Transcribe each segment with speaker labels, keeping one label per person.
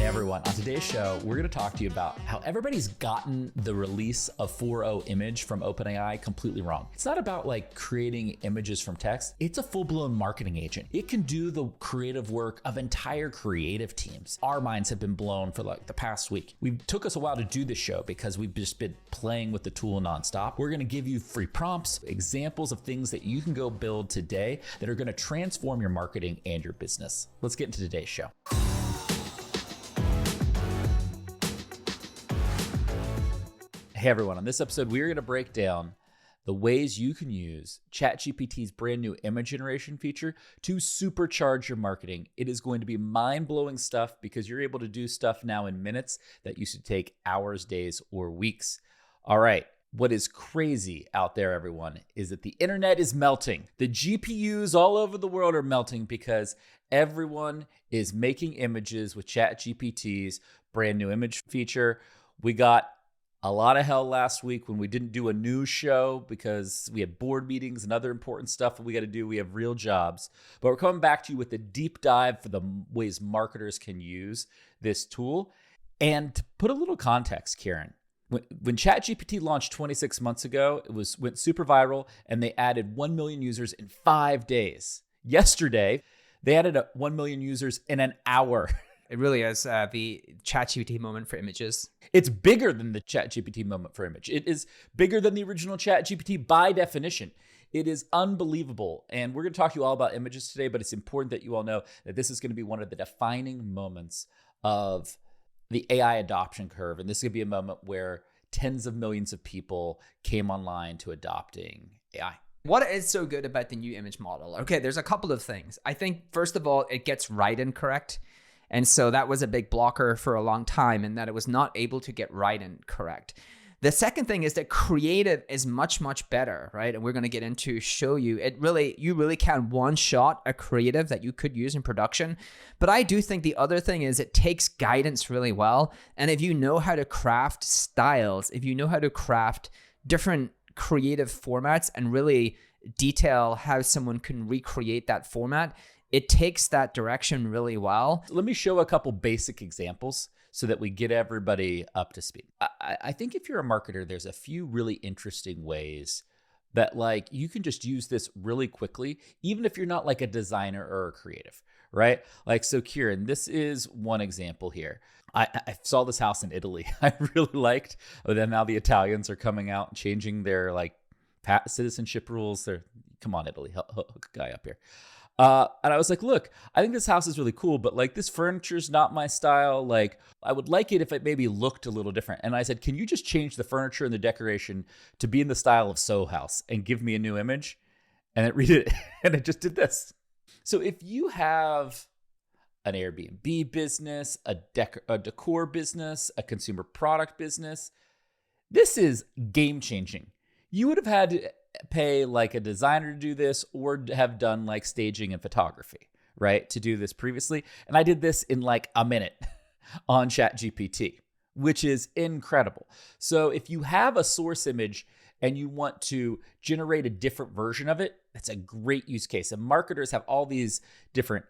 Speaker 1: Everyone. On today's show, we're going to talk to you about how everybody's gotten the release of 4o image from OpenAI completely wrong. It's not about like creating images from text. It's a full-blown marketing agent. It can do the creative work of entire creative teams. Our minds have been blown for like the past week. It took us a while to do this show because we've just been playing with the tool nonstop. We're going to give you free prompts, examples of things that you can go build today that are going to transform your marketing and your business. Let's get into today's show. Hey everyone, on this episode, we're going to break down the ways you can use ChatGPT's brand new image generation feature to supercharge your marketing. It is going to be mind-blowing stuff because you're able to do stuff now in minutes that used to take hours, days, or weeks. All right, what is crazy out there, everyone, is that the internet is melting. The GPUs all over the world are melting because everyone is making images with ChatGPT's brand new image feature. We got a lot of hell last week when we didn't do a news show because we had board meetings and other important stuff that we got to do. We have real jobs. But we're coming back to you with a deep dive for the ways marketers can use this tool. And to put a little context, Kieran, when ChatGPT launched 26 months ago, went super viral and they added 1 million users in 5 days. Yesterday, they added 1 million users in an hour.
Speaker 2: It really is the ChatGPT moment for images.
Speaker 1: It's bigger than the ChatGPT moment for image. It is bigger than the original ChatGPT by definition. It is unbelievable. And we're going to talk to you all about images today, but it's important that you all know that this is going to be one of the defining moments of the AI adoption curve. And this is going to be a moment where tens of millions of people came online to adopting AI.
Speaker 2: What is so good about the new image model? Okay, there's a couple of things. I think, first of all, it gets right and correct. And so that was a big blocker for a long time, in that it was not able to get right and correct. The second thing is that creative is much, much better, right? And we're going to get into show you you really can one shot a creative that you could use in production. But I do think the other thing is it takes guidance really well. And if you know how to craft styles, if you know how to craft different creative formats and really detail how someone can recreate that format, it takes that direction really well.
Speaker 1: Let me show a couple basic examples so that we get everybody up to speed. I think if you're a marketer, there's a few really interesting ways that like you can just use this really quickly, even if you're not like a designer or a creative, right? Like, so Kieran, this is one example here. I saw this house in Italy. I really liked, but then now the Italians are coming out and changing their like citizenship rules. Come on, Italy, hook a guy up here. And I was like, look, I think this house is really cool, but like this furniture's not my style. Like I would like it if it maybe looked a little different. And I said, can you just change the furniture and the decoration to be in the style of Soho House and give me a new image? And it read it and it just did this. So if you have an Airbnb business, a decor business, a consumer product business, this is game changing. You would have had to pay like a designer to do this or have done like staging and photography, right? To do this previously. And I did this in like a minute on ChatGPT, which is incredible. So if you have a source image and you want to generate a different version of it, that's a great use case. And marketers have all these different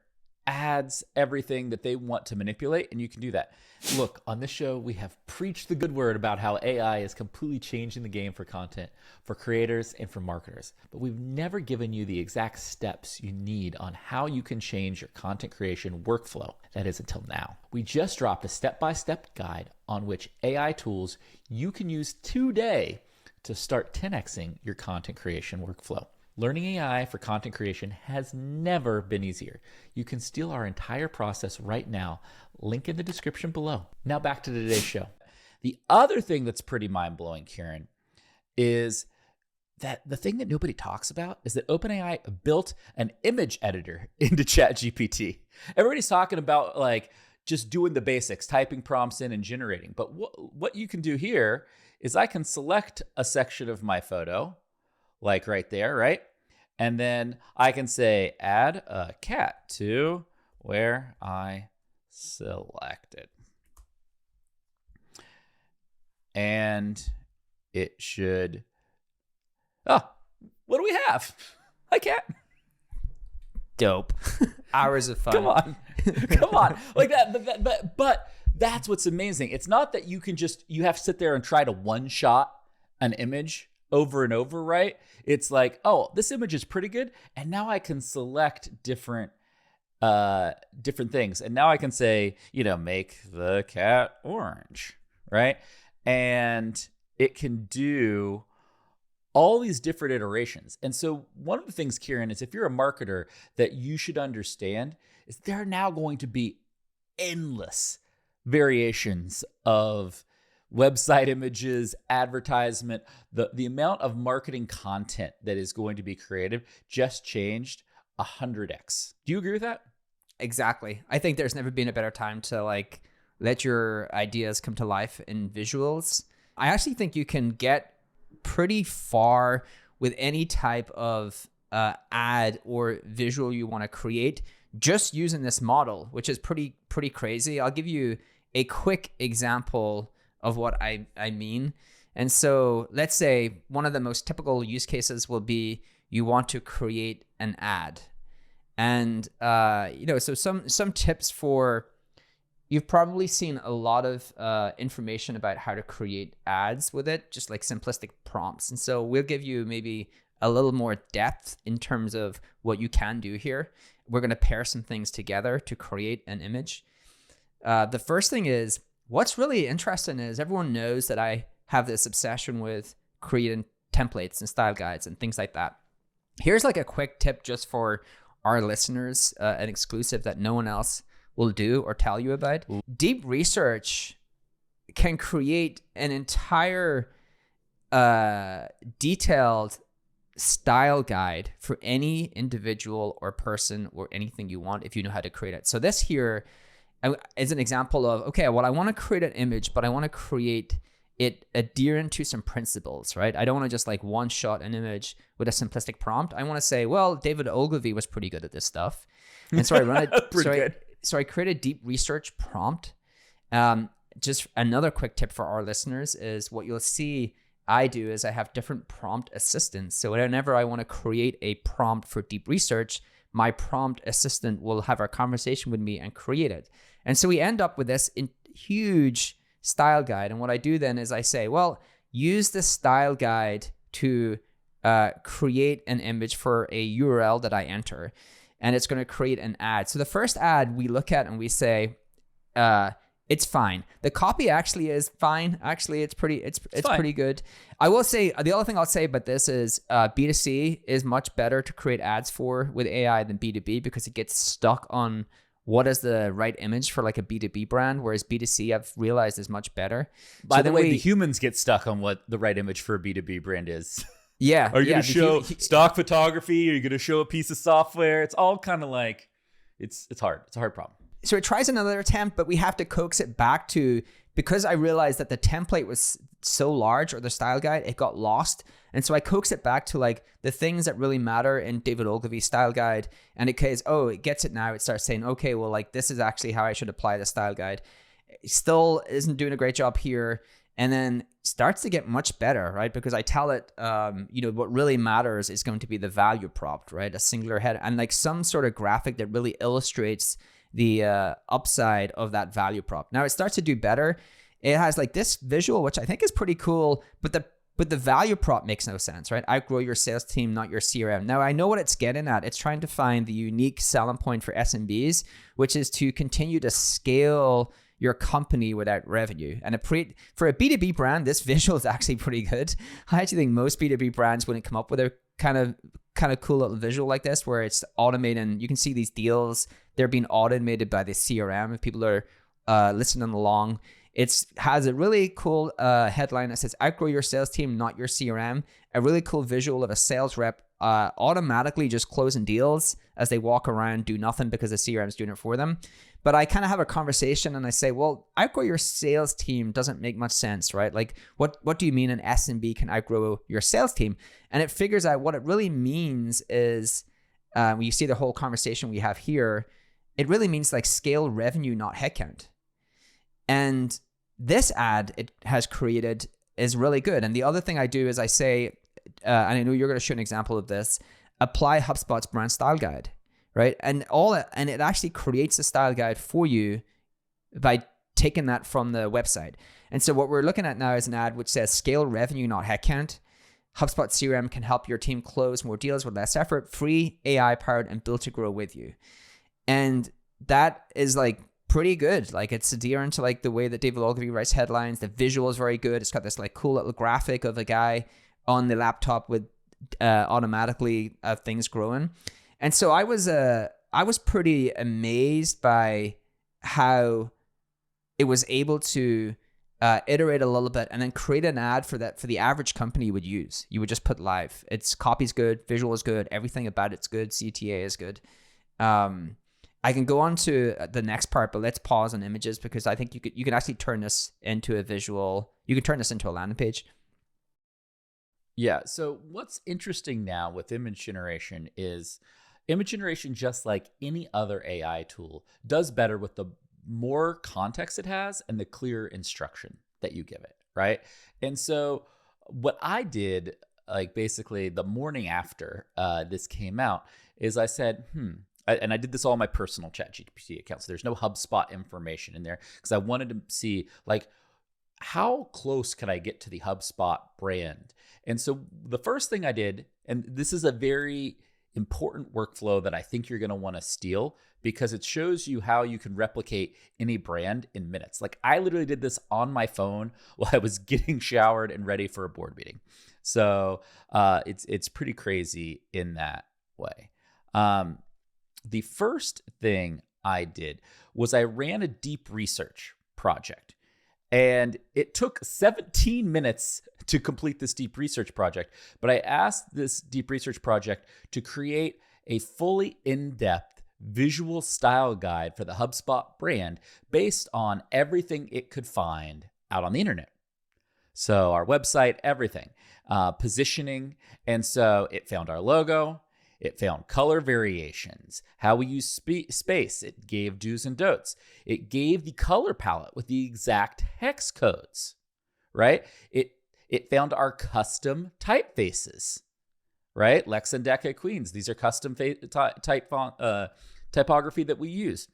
Speaker 1: ads, everything that they want to manipulate, and you can do that. Look, on this show, we have preached the good word about how AI is completely changing the game for content, for creators, and for marketers. But we've never given you the exact steps you need on how you can change your content creation workflow. That is until now. We just dropped a step-by-step guide on which AI tools you can use today to start 10xing your content creation workflow. Learning AI for content creation has never been easier. You can steal our entire process right now. Link in the description below. Now back to today's show. The other thing that's pretty mind-blowing, Kieran, is that the thing that nobody talks about is that OpenAI built an image editor into ChatGPT. Everybody's talking about like just doing the basics, typing prompts in and generating. But what you can do here is I can select a section of my photo, like right there, right? And then I can say, add a cat to where I selected. And it should, what do we have? A cat.
Speaker 2: Dope. Hours of fun.
Speaker 1: Come on. Like that, but That's what's amazing. It's not that you have to sit there and try to one shot an image over and over, right? It's like, oh, this image is pretty good, and now I can select different things, and now I can say, make the cat orange, right? And it can do all these different iterations. And so one of the things, Kieran, is if you're a marketer that you should understand is there are now going to be endless variations of website images, advertisement. The amount of marketing content that is going to be creative just changed 100x. Do you agree with that?
Speaker 2: Exactly. I think there's never been a better time to like let your ideas come to life in visuals. I actually think you can get pretty far with any type of ad or visual you want to create just using this model, which is pretty crazy. I'll give you a quick example of what I mean. And so let's say one of the most typical use cases will be you want to create an ad. And, so some tips for, you've probably seen a lot of information about how to create ads with it, just like simplistic prompts. And so we'll give you maybe a little more depth in terms of what you can do here. We're going to pair some things together to create an image. The first thing is, what's really interesting is everyone knows that I have this obsession with creating templates and style guides and things like that. Here's like a quick tip just for our listeners, an exclusive that no one else will do or tell you about. Deep research can create an entire detailed style guide for any individual or person or anything you want if you know how to create it. So this here is an example of, okay, well, I want to create an image, but I want to create it adherent to some principles, right? I don't want to just like one shot an image with a simplistic prompt. I want to say, well, David Ogilvy was pretty good at this stuff. And so I run it. So I create a deep research prompt. Just another quick tip for our listeners is what you'll see I do is I have different prompt assistants. So whenever I want to create a prompt for deep research, my prompt assistant will have a conversation with me and create it. And so we end up with this huge style guide. And what I do then is I say, well, use the style guide to create an image for a URL that I enter. And it's going to create an ad. So the first ad we look at and we say, it's fine. The copy actually is fine. Actually, it's pretty good. I will say, the other thing I'll say about this is B2C is much better to create ads for with AI than B2B because it gets stuck on what is the right image for like a B2B brand, whereas B2C I've realized is much better.
Speaker 1: By the way, the humans get stuck on what the right image for a B2B brand is.
Speaker 2: Yeah.
Speaker 1: Are you going to show stock photography? Are you going to show a piece of software? It's all kind of like, it's hard. It's a hard problem.
Speaker 2: So it tries another attempt, but we have to coax it back to, because I realized that the template was so large or the style guide, it got lost. And so I coax it back to like the things that really matter in David Ogilvy's style guide. And it gets it now. It starts saying, okay, well, like this is actually how I should apply the style guide. It still isn't doing a great job here. And then starts to get much better, right? Because I tell it, what really matters is going to be the value prop, right? A singular head and like some sort of graphic that really illustrates the upside of that value prop. Now it starts to do better. It has like this visual, which I think is pretty cool, but the value prop makes no sense, right? Outgrow your sales team, not your CRM. Now I know what it's getting at. It's trying to find the unique selling point for SMBs, which is to continue to scale your company without revenue. And for a B2B brand, this visual is actually pretty good. I actually think most B2B brands wouldn't come up with a kind of cool little visual like this, where it's automating. You can see these deals, they're being automated by the CRM. If people are listening along, it has a really cool headline that says, outgrow your sales team, not your CRM. A really cool visual of a sales rep automatically just closing deals as they walk around, do nothing because the CRM is doing it for them. But I kind of have a conversation and I say, well, outgrow your sales team doesn't make much sense, right? Like, what do you mean an SMB can outgrow your sales team? And it figures out what it really means is, when you see the whole conversation we have here, it really means like scale revenue, not headcount. And this ad it has created is really good. And the other thing I do is I say, and I know you're going to show an example of this, apply HubSpot's brand style guide, right? And it actually creates a style guide for you by taken that from the website. And so what we're looking at now is an ad which says scale revenue, not headcount. HubSpot CRM can help your team close more deals with less effort, free, AI powered, and built to grow with you. And that is like pretty good. Like it's adherent to like the way that David Ogilvy writes headlines. The visual is very good. It's got this like cool little graphic of a guy on the laptop with automatically things growing. And so I was pretty amazed by how it was able to iterate a little bit and then create an ad for the average company you would use. You would just put live. Its copy's good, visual is good, everything about it's good, CTA is good. I can go on to the next part, but let's pause on images because I think you can actually turn this into a visual. You can turn this into a landing page.
Speaker 1: Yeah. So what's interesting now with image generation is image generation, just like any other AI tool, does better with the more context it has and the clear instruction that you give it, right? And so what I did, like basically the morning after this came out, is I said, and I did this all on my personal ChatGPT account, so there's no HubSpot information in there because I wanted to see like how close could I get to the HubSpot brand. And so the first thing I did, and this is a very important workflow that I think you're going to want to steal because it shows you how you can replicate any brand in minutes. Like I literally did this on my phone while I was getting showered and ready for a board meeting. So it's pretty crazy in that way. The first thing I did was I ran a deep research project. And it took 17 minutes to complete this deep research project. But I asked this deep research project to create a fully in-depth visual style guide for the HubSpot brand based on everything it could find out on the internet. So our website, everything, positioning. And so it found our logo. It found color variations, how we use space. It gave do's and don'ts. It gave the color palette with the exact hex codes, right? It found our custom typefaces, right? Lex and Deca Queens. These are custom typography that we use.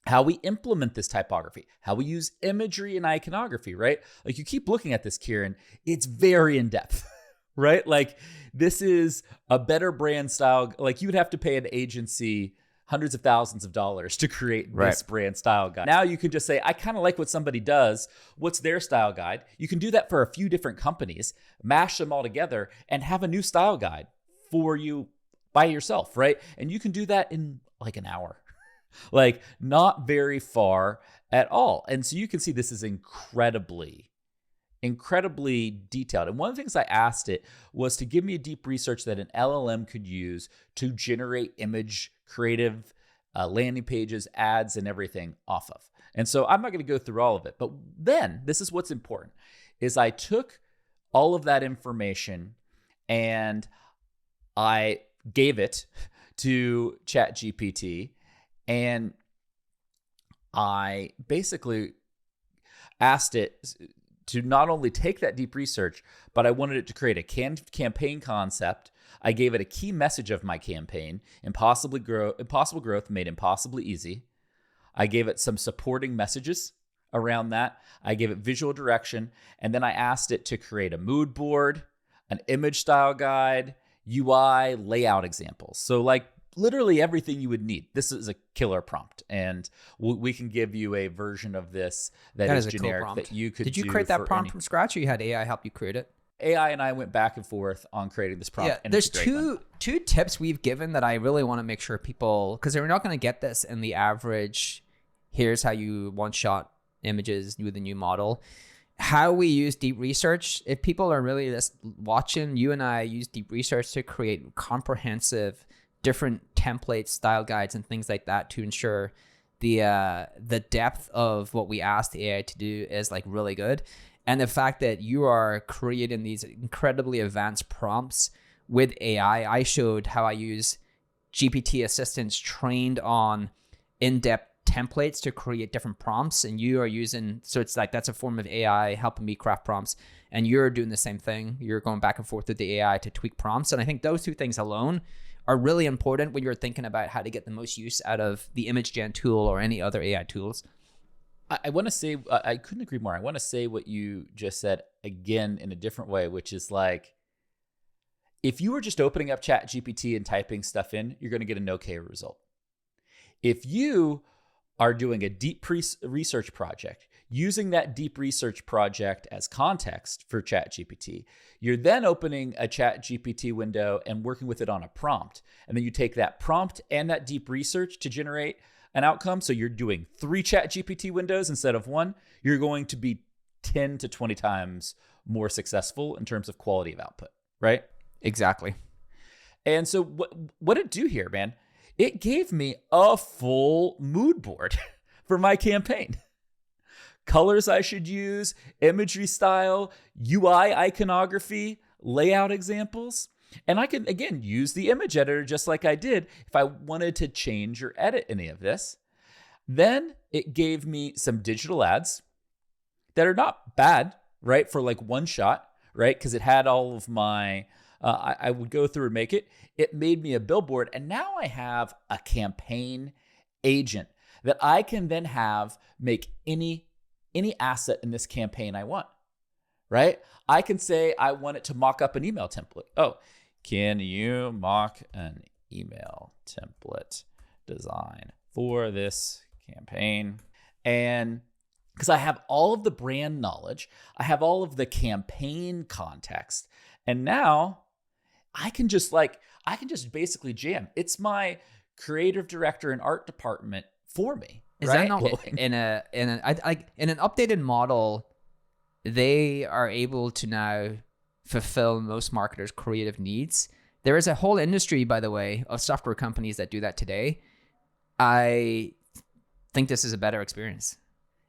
Speaker 1: How we implement this typography, how we use imagery and iconography, right? Like you keep looking at this, Kieran, it's very in depth. Right? Like this is a better brand style. Like you would have to pay an agency hundreds of thousands of dollars to create this brand style guide. Now you can just say, I kind of like what somebody does. What's their style guide? You can do that for a few different companies, mash them all together and have a new style guide for you by yourself, right? And you can do that in like an hour, like not very far at all. And so you can see this is incredibly detailed. And one of the things I asked it was to give me a deep research that an LLM could use to generate image creative landing pages, ads, and everything off of. And so I'm not going to go through all of it, but then this is what's important is I took all of that information and I gave it to ChatGPT and I basically asked it to not only take that deep research, but I wanted it to create a campaign concept. I gave it a key message of my campaign, impossible growth made impossibly easy. I gave it some supporting messages around that. I gave it visual direction, and then I asked it to create a mood board, an image style guide, UI, layout examples. So like literally everything you would need. This is a killer prompt, and we can give you a version of this that is generic cool that you could.
Speaker 2: Did you create that prompt from scratch, or you had AI help you create it?
Speaker 1: AI and I went back and forth on creating this prompt.
Speaker 2: Yeah,
Speaker 1: and
Speaker 2: there's two tips we've given that I really want to make sure people, because they're not going to get this in the average. Here's how you one-shot images with the new model. How we use deep research. If people are really just watching, you and I use deep research to create comprehensive different templates, style guides, and things like that to ensure the depth of what we ask the AI to do is like really good. And the fact that you are creating these incredibly advanced prompts with AI, I showed how I use GPT assistants trained on in-depth templates to create different prompts, and you are using, so it's like that's a form of AI helping me craft prompts, and you're doing the same thing. You're going back and forth with the AI to tweak prompts, and I think those two things alone are really important when you're thinking about how to get the most use out of the image gen tool or any other AI tools.
Speaker 1: I want to say, I couldn't agree more. I want to say what you just said again in a different way, which is like, if you were just opening up ChatGPT and typing stuff in, you're going to get an okay result. If you are doing a deep research project, using that deep research project as context for ChatGPT, you're then opening a ChatGPT window and working with it on a prompt. And then you take that prompt and that deep research to generate an outcome. So you're doing 3 ChatGPT windows instead of 1. You're going to be 10 to 20 times more successful in terms of quality of output, right?
Speaker 2: Exactly.
Speaker 1: And so what did it do here, man? It gave me a full mood board for my campaign. Colors I should use, imagery style, UI iconography, layout examples. And I can, again, use the image editor just like I did if I wanted to change or edit any of this. Then it gave me some digital ads that are not bad, right? For like one shot, right? Because it had all of my, I would go through and make it. It made me a billboard. And now I have a campaign agent that I can then have make any asset in this campaign I want, right? I can say I want it to mock up an email template. Oh, can you mock an email template design for this campaign? And because I have all of the brand knowledge, I have all of the campaign context, and now I can just basically jam. It's my creative director and art department for me.
Speaker 2: Is
Speaker 1: right?
Speaker 2: that not in an updated model? They are able to now fulfill most marketers' creative needs. There is a whole industry, by the way, of software companies that do that today. I think this is a better experience.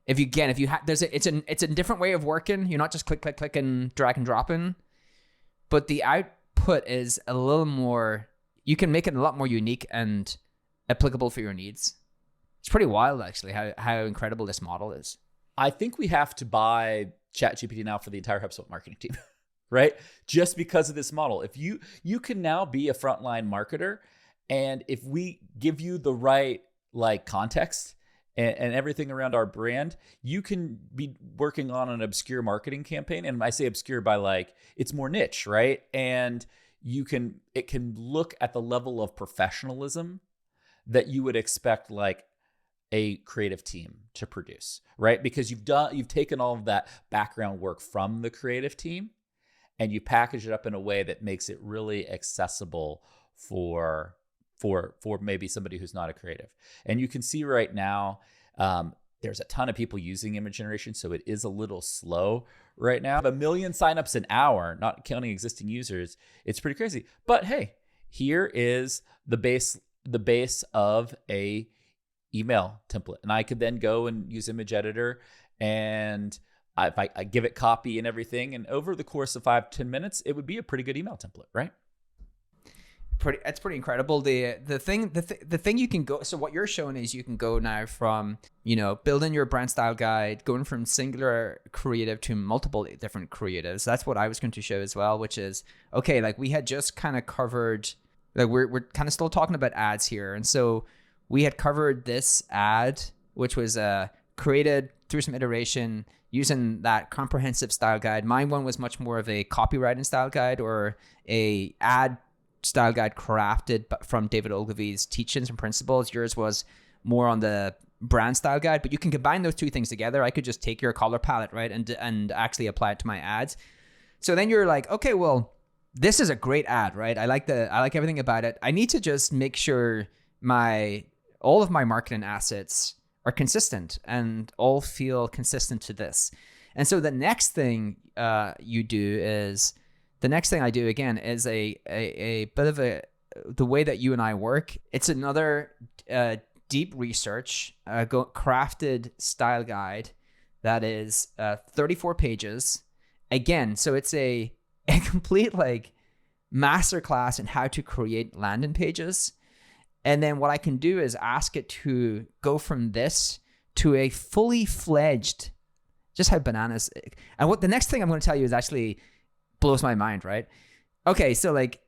Speaker 2: It's a different way of working. You're not just click and drag and drop in, but the output is a little more. You can make it a lot more unique and applicable for your needs. It's pretty wild, actually, how incredible this model is.
Speaker 1: I think we have to buy ChatGPT now for the entire HubSpot marketing team, right? Just because of this model. If you can now be a frontline marketer, and if we give you the right like context and everything around our brand, you can be working on an obscure marketing campaign. And I say obscure by like, it's more niche, right? And it can look at the level of professionalism that you would expect like a creative team to produce, right? Because you've taken all of that background work from the creative team and you package it up in a way that makes it really accessible for maybe somebody who's not a creative. And you can see right now, there's a ton of people using image generation, so it is a little slow right now. 1 million signups an hour, not counting existing users. It's pretty crazy. But hey, here is the base of a email template. And I could then go and use image editor, and if I give it copy and everything, and over the course of 5-10 minutes, it would be a pretty good email template, right?
Speaker 2: That's pretty incredible. The thing you can go, so what you're showing is you can go now from, building your brand style guide, going from singular creative to multiple different creatives. That's what I was going to show as well, which is, okay, like we had just kind of covered, like we're kind of still talking about ads here. And so we had covered this ad, which was created through some iteration using that comprehensive style guide. My one was much more of a copywriting style guide or a ad style guide crafted from David Ogilvy's teachings and principles. Yours was more on the brand style guide, but you can combine those two things together. I could just take your color palette, right, and actually apply it to my ads. So then you're like, okay, well, this is a great ad, right? I like everything about it. I need to just make sure all of my marketing assets are consistent and all feel consistent to this. And so the next thing the next thing I do again is a bit of the way that you and I work. It's another deep research, crafted style guide that is 34 pages. Again, so it's a complete like masterclass in how to create landing pages. And then what I can do is ask it to go from this to a fully fledged, just how bananas. And what the next thing I'm going to tell you is actually blows my mind, right? Okay, so like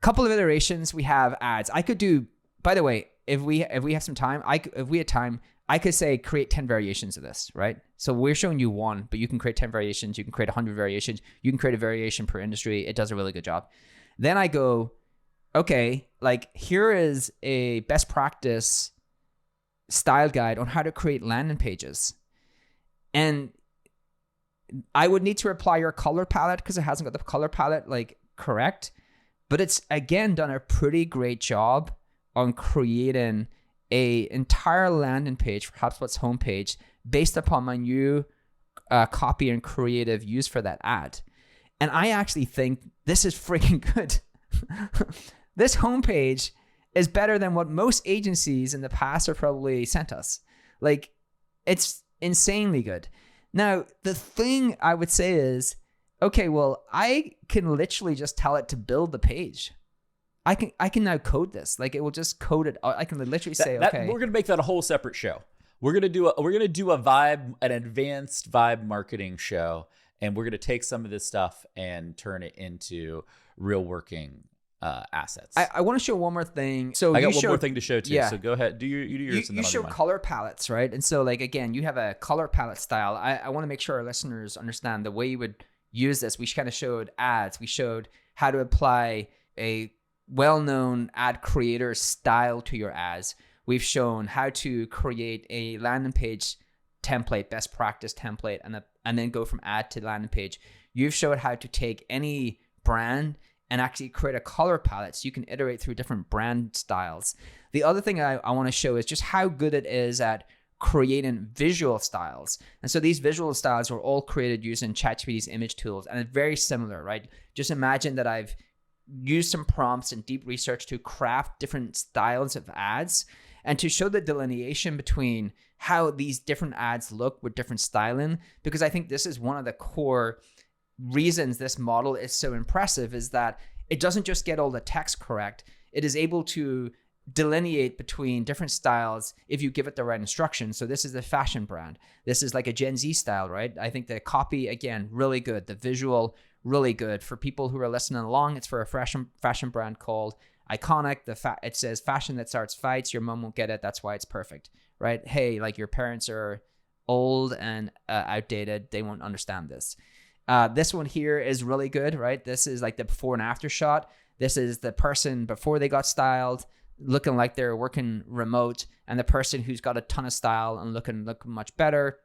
Speaker 2: couple of iterations, we have ads. I could do, by the way, if we have some time, if we had time, I could say create 10 variations of this, right? So we're showing you one, but you can create 10 variations. You can create 100 variations. You can create a variation per industry. It does a really good job. Then I go, okay, like here is a best practice style guide on how to create landing pages. And I would need to apply your color palette because it hasn't got the color palette like correct. But it's again done a pretty great job on creating a entire landing page for HubSpot's homepage based upon my new copy and creative used for that ad. And I actually think this is freaking good. This homepage is better than what most agencies in the past have probably sent us. Like, it's insanely good. Now, the thing I would say is, okay, well, I can literally just tell it to build the page. I can now code this. Like, it will just code it. I can literally say, okay.
Speaker 1: We're gonna make that a whole separate show. We're gonna do an advanced vibe marketing show, and we're gonna take some of this stuff and turn it into real working assets.
Speaker 2: I want to show one more thing. So
Speaker 1: I got one more thing to show too.
Speaker 2: Yeah.
Speaker 1: So go ahead, do yours.
Speaker 2: You show color palettes, right? And so, like, again, you have a color palette style. I want to make sure our listeners understand the way you would use this. We kind of showed ads. We showed how to apply a well-known ad creator style to your ads. We've shown how to create a landing page template, best practice template, and then go from ad to landing page. You've showed how to take any brand and actually create a color palette so you can iterate through different brand styles. The other thing I want to show is just how good it is at creating visual styles. And so these visual styles were all created using ChatGPT's image tools, and it's very similar, right? Just imagine that I've used some prompts and deep research to craft different styles of ads and to show the delineation between how these different ads look with different styling, because I think this is one of the core reasons this model is so impressive, is that it doesn't just get all the text correct. It is able to delineate between different styles if you give it the right instructions. So this is a fashion brand. This is like a Gen Z style, right? I think the copy, again, really good. The visual, really good. For people who are listening along, it's for a fashion brand called Iconic. It says fashion that starts fights. Your mom won't get it. That's why it's perfect, right? Hey, like, your parents are old and outdated. They won't understand this. This one here is really good, right? This is like the before and after shot. This is the person before they got styled, looking like they're working remote, and the person who's got a ton of style and looking much better.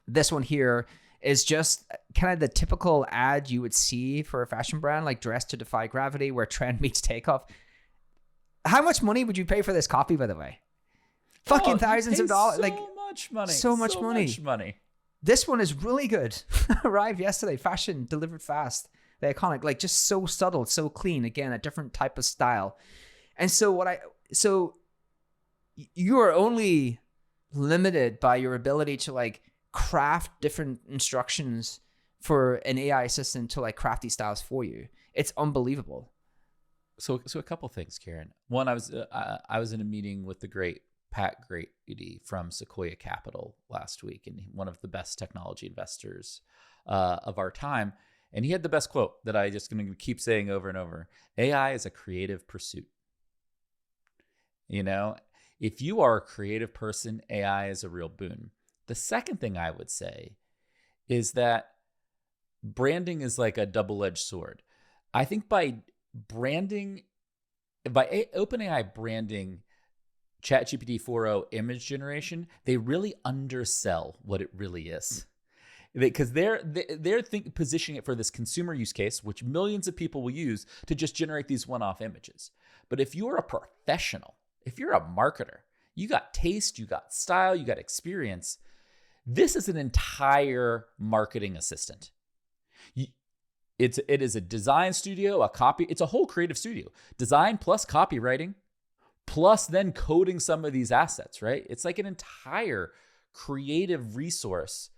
Speaker 2: This one here is just kind of the typical ad you would see for a fashion brand, like dressed to defy gravity, where trend meets takeoff. How much money would you pay for this copy, by the way? Fucking thousands of dollars. So much money. This one is really good. Arrived yesterday. Fashion delivered fast. The Iconic, like, just so subtle, so clean. Again, a different type of style. And so you are only limited by your ability to, like, craft different instructions for an AI assistant to, like, craft these styles for you. It's unbelievable.
Speaker 1: So a couple things, Kieran. One, I was in a meeting with the great Pat Grady from Sequoia Capital last week, and one of the best technology investors of our time. And he had the best quote that I just going to keep saying over and over. AI is a creative pursuit. You know, if you are a creative person, AI is a real boon. The second thing I would say is that branding is like a double-edged sword. I think by OpenAI branding ChatGPT-4o image generation, they really undersell what it really is. Because they're positioning it for this consumer use case, which millions of people will use to just generate these one-off images. But if you're a professional, if you're a marketer, you got taste, you got style, you got experience, this is an entire marketing assistant. It is a design studio, it's a whole creative studio. Design plus copywriting, plus then coding some of these assets, right? It's like an entire creative resource.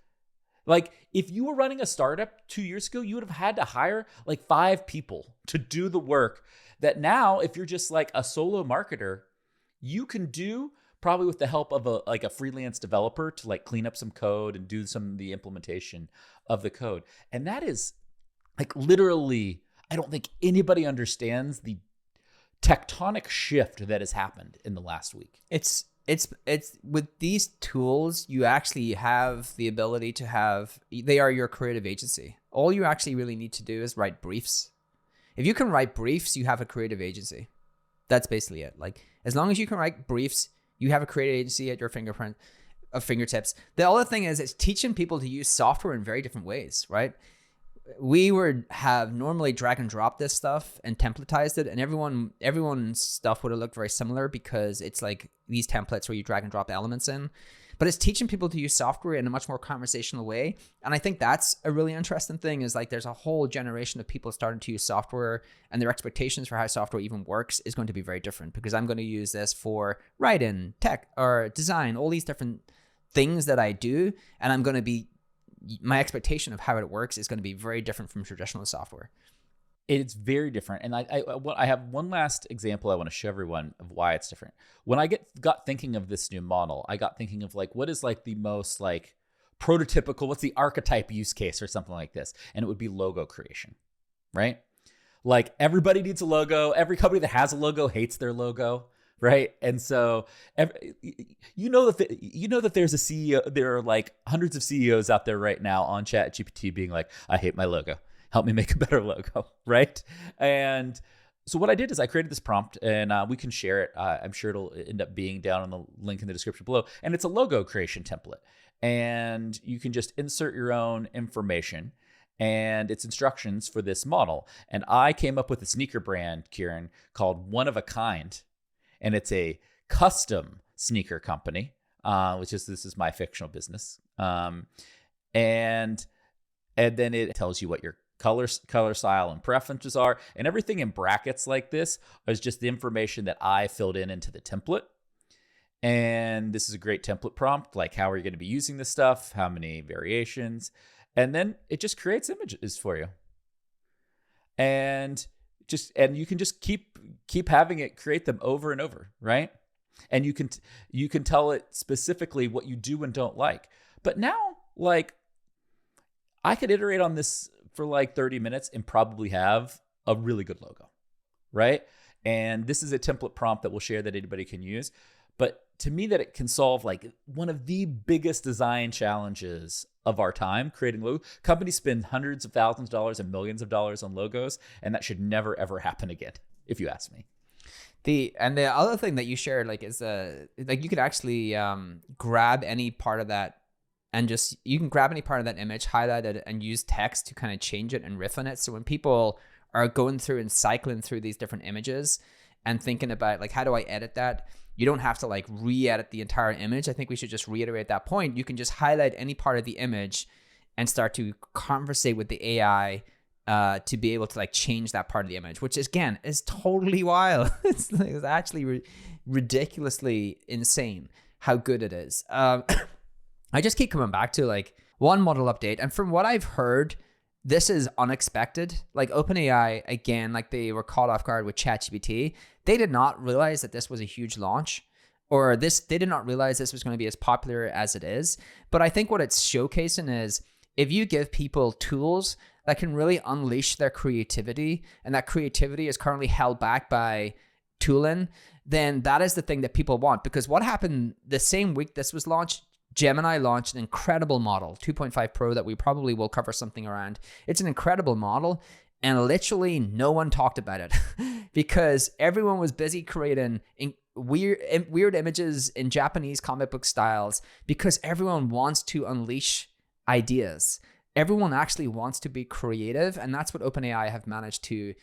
Speaker 1: Like, if you were running a startup 2 years ago, you would have had to hire like 5 people to do the work that now, if you're just like a solo marketer, you can do probably with the help of a freelance developer to, like, clean up some code and do some of the implementation of the code. And that is, like, literally, I don't think anybody understands the tectonic shift that has happened in the last week.
Speaker 2: It's it's with these tools, you actually have the ability to have, they are your creative agency. All you actually really need to do is write briefs. If you can write briefs, you have a creative agency. That's basically it. Like, as long as you can write briefs, you have a creative agency at your fingertips. The other thing is, it's teaching people to use software in very different ways, right? We have normally drag and drop this stuff and templatized it, and everyone's stuff would have looked very similar because it's like these templates where you drag and drop elements in. But it's teaching people to use software in a much more conversational way. And I think that's a really interesting thing, is like there's a whole generation of people starting to use software, and their expectations for how software even works is going to be very different, because I'm going to use this for writing, tech, or design, all these different things that I do. And my expectation of how it works is going to be very different from traditional software.
Speaker 1: It's very different. And I have one last example I want to show everyone of why it's different. When I got thinking of this new model, I got thinking of like, what is like the most like prototypical, what's the archetype use case or something like this? And it would be logo creation, right? Like, everybody needs a logo. Every company that has a logo hates their logo. Right. And so, you know that there's a CEO, there are like hundreds of CEOs out there right now on ChatGPT being like, I hate my logo. Help me make a better logo. Right. And so what I did is I created this prompt, and we can share it. I'm sure it'll end up being down on the link in the description below. And it's a logo creation template. And you can just insert your own information and its instructions for this model. And I came up with a sneaker brand, Kieran, called One of a Kind. And it's a custom sneaker company, this is my fictional business. And then it tells you what your color style and preferences are, and everything in brackets like this is just the information that I filled into the template. And this is a great template prompt, like, how are you going to be using this stuff? How many variations? And then it just creates images for you. And you can just keep having it create them over and over, right? And you can tell it specifically what you do and don't like. But now, like, I could iterate on this for like 30 minutes and probably have a really good logo, right? And this is a template prompt that we'll share that anybody can use. But to me, that it can solve like one of the biggest design challenges of our time, creating logo. Companies spend hundreds of thousands of dollars and millions of dollars on logos, and that should never, ever happen again, if you ask me.
Speaker 2: The other thing that you shared, like, is like you could actually grab any part of that, and you can grab any part of that image, highlight it, and use text to kind of change it and riff on it. So when people are going through and cycling through these different images and thinking about, like, how do I edit that? You don't have to like re-edit the entire image. I think we should just reiterate that point. You can just highlight any part of the image and start to conversate with the AI to be able to like change that part of the image, which again is totally wild. It's actually ridiculously insane how good it is. I just keep coming back to like one model update. And from what I've heard, this is unexpected. Like, OpenAI, again, like, they were caught off guard with ChatGPT. They did not realize that this was a huge launch, or they did not realize this was going to be as popular as it is. But I think what it's showcasing is, if you give people tools that can really unleash their creativity, and that creativity is currently held back by tooling, then that is the thing that people want. Because what happened the same week this was launched, Gemini launched an incredible model, 2.5 Pro, that we probably will cover something around. It's an incredible model, and literally no one talked about it because everyone was busy creating weird images in Japanese comic book styles, because everyone wants to unleash ideas. Everyone actually wants to be creative, and that's what OpenAI have managed to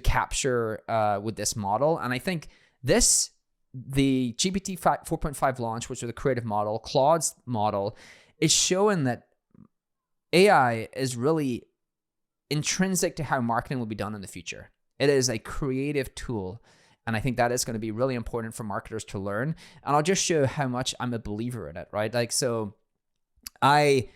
Speaker 2: capture with this model. And I think the GPT 4.5 launch, which was the creative model, Claude's model, is showing that AI is really intrinsic to how marketing will be done in the future. It is a creative tool, and I think that is going to be really important for marketers to learn. And I'll just show how much I'm a believer in it, right? Like, so I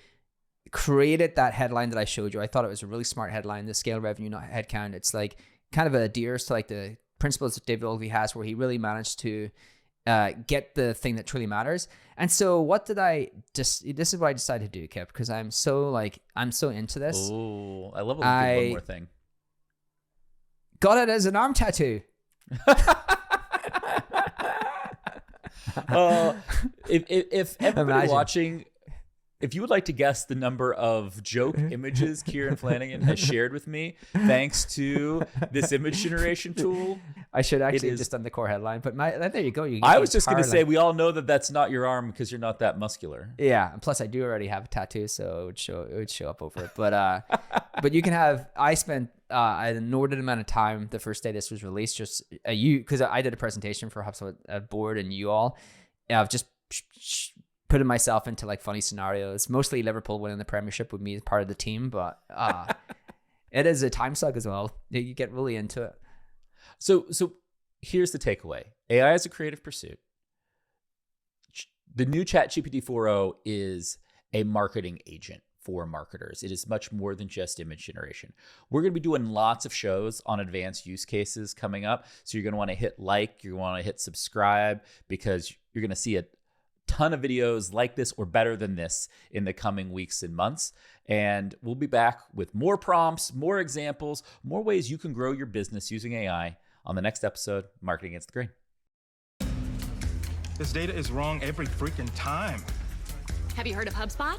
Speaker 2: created that headline that I showed you. I thought it was a really smart headline, the scale revenue, not headcount. It's like kind of adheres to like the principles that David Ogilvy has, where he really managed to get the thing that truly matters. And so this is what I decided to do, Kipp, because I'm so into this.
Speaker 1: Oh, I love it. One more thing.
Speaker 2: Got it as an arm tattoo.
Speaker 1: If everybody
Speaker 2: Imagine.
Speaker 1: watching, if you would like to guess the number of joke images Kieran Flanagan has shared with me, thanks to this image generation tool,
Speaker 2: I should actually
Speaker 1: is-
Speaker 2: have just done the core headline, but there you go. You
Speaker 1: I was just going to say, we all know that that's not your arm because you're not that muscular.
Speaker 2: yeah. And plus, I do already have a tattoo, so it would show up over it. But but you can have. I spent an inordinate amount of time the first day this was released, just because I did a presentation for HubSpot board and you all, I've just putting myself into like funny scenarios. Mostly Liverpool winning the Premiership with me as part of the team, but it is a time suck as well. You get really into it.
Speaker 1: So here's the takeaway. AI is a creative pursuit. The new ChatGPT-4o is a marketing agent for marketers. It is much more than just image generation. We're going to be doing lots of shows on advanced use cases coming up. So you're going to want to hit like, you're going to want to hit subscribe, because you're going to see a ton of videos like this or better than this in the coming weeks and months. And we'll be back with more prompts, more examples, more ways you can grow your business using AI on the next episode, Marketing Against the Grain.
Speaker 3: This data is wrong every freaking time.
Speaker 4: Have you heard of HubSpot?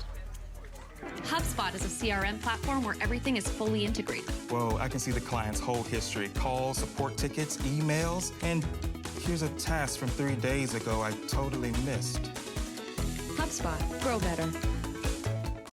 Speaker 4: HubSpot is a CRM platform where everything is fully integrated.
Speaker 3: Whoa, I can see the client's whole history, calls, support tickets, emails, and here's a task from 3 days ago I totally missed.
Speaker 4: HubSpot. Grow better.